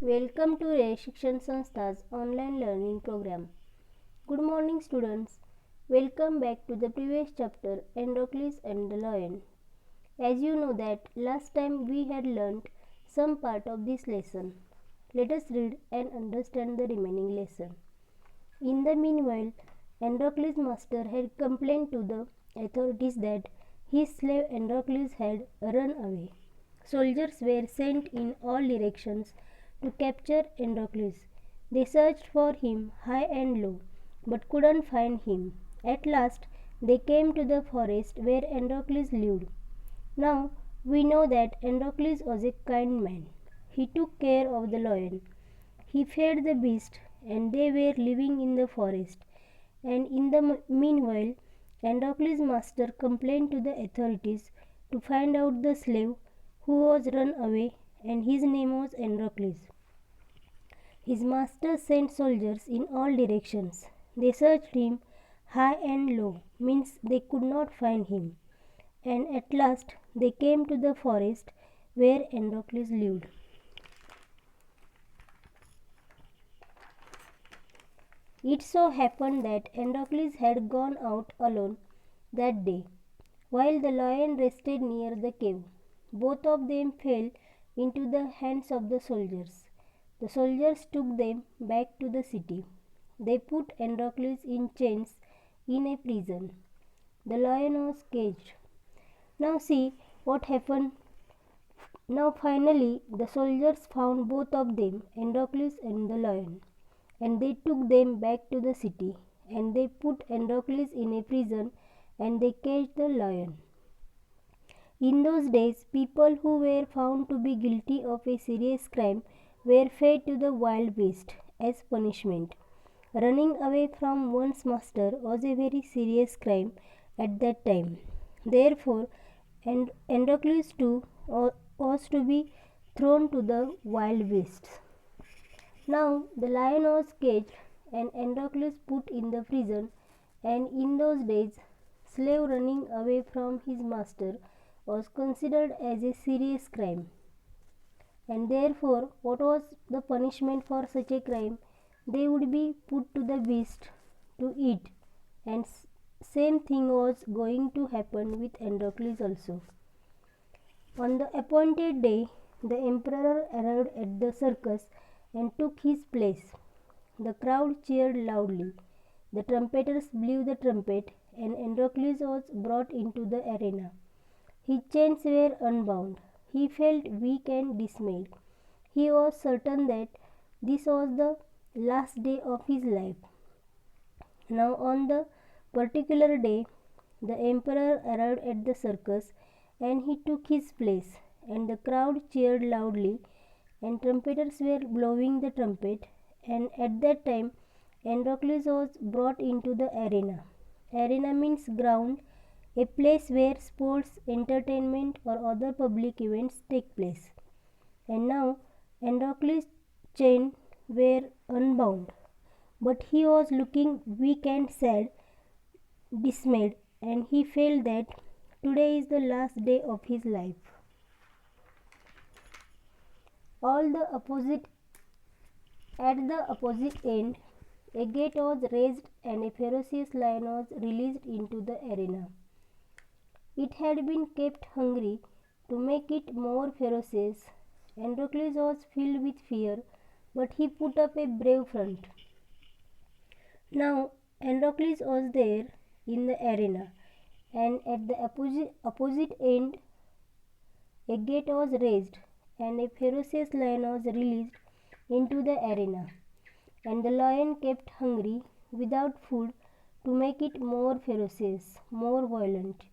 Welcome to Ray Shikshan Sanstha's online learning program. Good morning, students. Welcome back to the previous chapter, Androcles and the Lion. As you know that last time we had learnt some part of this lesson. Let us read and understand the remaining lesson. In the meanwhile, Androcles' master had complained to the authorities that his slave Androcles had run away. Soldiers were sent in all directions to capture Androcles. They searched for him high and low, but couldn't find him. At last, they came to the forest where Androcles lived. Now, we know that Androcles was a kind man. He took care of the lion. He fed the beast, and they were living in the forest. And in the meanwhile, Androcles' master complained to the authorities to find out the slave who was run away, and his name was Androcles. His master sent soldiers in all directions. They searched him high and low, means they could not find him. And at last they came to the forest where Androcles lived. It so happened that Androcles had gone out alone that day, while the lion rested near the cave. Both of them fell into the hands of the soldiers. The soldiers took them back to the city. They put Androcles in chains in a prison. The lion was caged. Now see what happened. Now finally the soldiers found both of them, Androcles and the lion, and they took them back to the city, and they put Androcles in a prison, and they caged the lion. In those days, people who were found to be guilty of a serious crime were fed to the wild beast as punishment. Running away from one's master was a very serious crime at that time. Therefore, Androcles too was to be thrown to the wild beasts. Now the lion was caged and Androcles put in the prison, and in those days, slave running away from his master was considered as a serious crime. And therefore, what was the punishment for such a crime? They would be put to the beast to eat, and same thing was going to happen with Androcles also. On the appointed day, the emperor arrived at the circus and took his place. The crowd cheered loudly. The trumpeters blew the trumpet, and Androcles was brought into the arena. His chains were unbound. He felt weak and dismayed. He was certain that this was the last day of his life. Now, on the particular day, the emperor arrived at the circus, and he took his place, and the crowd cheered loudly, and trumpeters were blowing the trumpet, and at that time Androcles was brought into the arena. Arena means ground, a place where sports, entertainment or other public events take place. And now Androcles' chains were unbound, but he was looking weak and sad, dismayed, and he felt that today is the last day of his life. All the opposite At the opposite end, a gate was raised and a ferocious lion was released into the arena. It had been kept hungry to make it more ferocious. Androcles was filled with fear, but he put up a brave front. Now Androcles was there in the arena, and at the opposite end a gate was raised and a ferocious lion was released into the arena. And the lion kept hungry without food to make it more ferocious, more violent.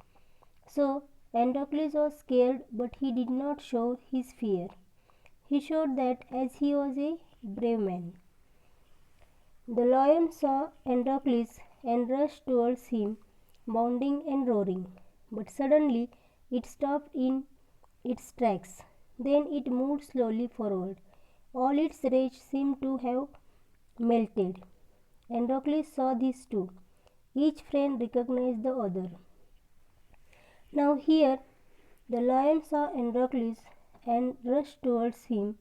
So Androcles was scared, but he did not show his fear. He showed that as he was a brave man. The lion saw Androcles and rushed towards him, bounding and roaring. But suddenly it stopped in its tracks. Then it moved slowly forward. All its rage seemed to have melted. Androcles saw this too. Each friend recognized the other. Now here the lion saw Androcles and rushed towards him,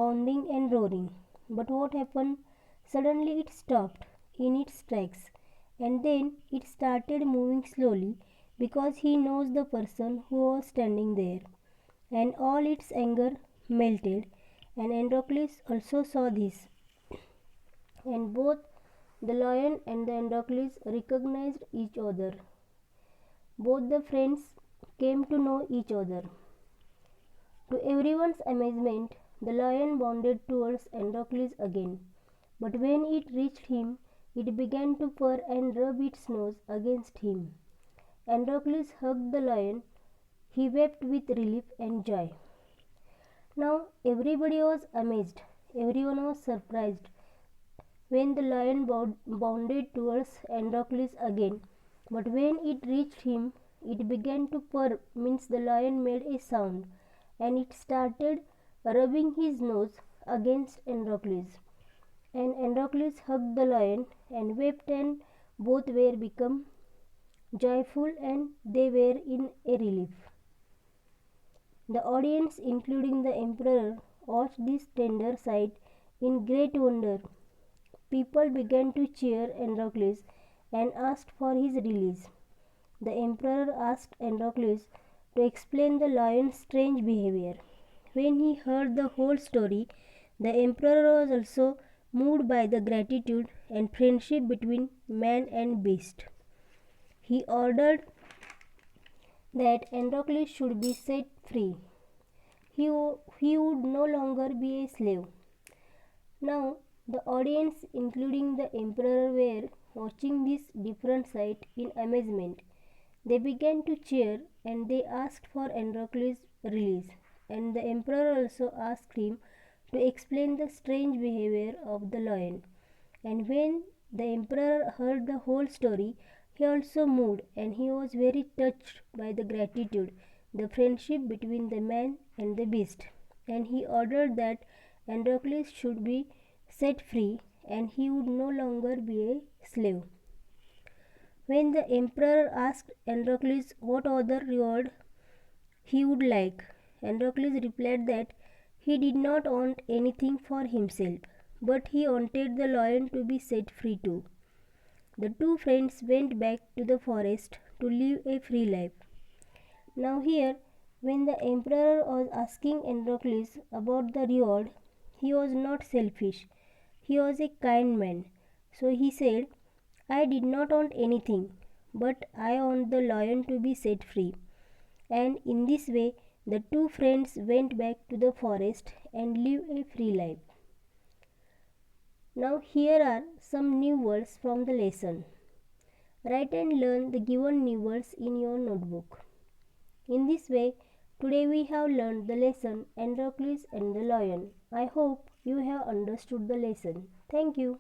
bounding and roaring. But what happened? Suddenly it stopped in its tracks, and then it started moving slowly because he knows the person who was standing there, and all its anger melted. And Androcles also saw this, and both the lion and the Androcles recognized each other. Both the friends came to know each other. To everyone's amazement, the lion bounded towards Androcles again, but when it reached him, it began to purr and rub its nose against him. Androcles hugged the lion. He wept with relief and joy. Now everybody was amazed. Everyone was surprised when the lion bounded towards Androcles again. But when it reached him, it began to purr, means the lion made a sound, and it started rubbing his nose against Androcles. And Androcles hugged the lion and wept, and both were become joyful, and they were in a relief. The audience, including the emperor, watched this tender sight in great wonder. People began to cheer Androcles and asked for his release. The emperor asked Androcles to explain the lion's strange behavior. When he heard the whole story, the emperor was also moved by the gratitude and friendship between man and beast. He ordered that Androcles should be set free. He would no longer be a slave. Now, the audience, including the emperor, were watching this different sight in amazement. They began to cheer and they asked for Androcles' release, and the emperor also asked him to explain the strange behavior of the lion. And when the emperor heard the whole story, he also moved, and he was very touched by the gratitude, the friendship between the man and the beast. And he ordered that Androcles should be set free, and he would no longer be a slave. When the emperor asked Androcles what other reward he would like, Androcles replied that he did not want anything for himself, but he wanted the lion to be set free too. The two friends went back to the forest to live a free life. Now here, when the emperor was asking Androcles about the reward, he was not selfish. He was a kind man. So he said, I did not want anything, but I want the lion to be set free. And in this way, the two friends went back to the forest and lived a free life. Now here are some new words from the lesson. Write and learn the given new words in your notebook. In this way, today we have learned the lesson Androcles and the lion. I hope you have understood the lesson. Thank you.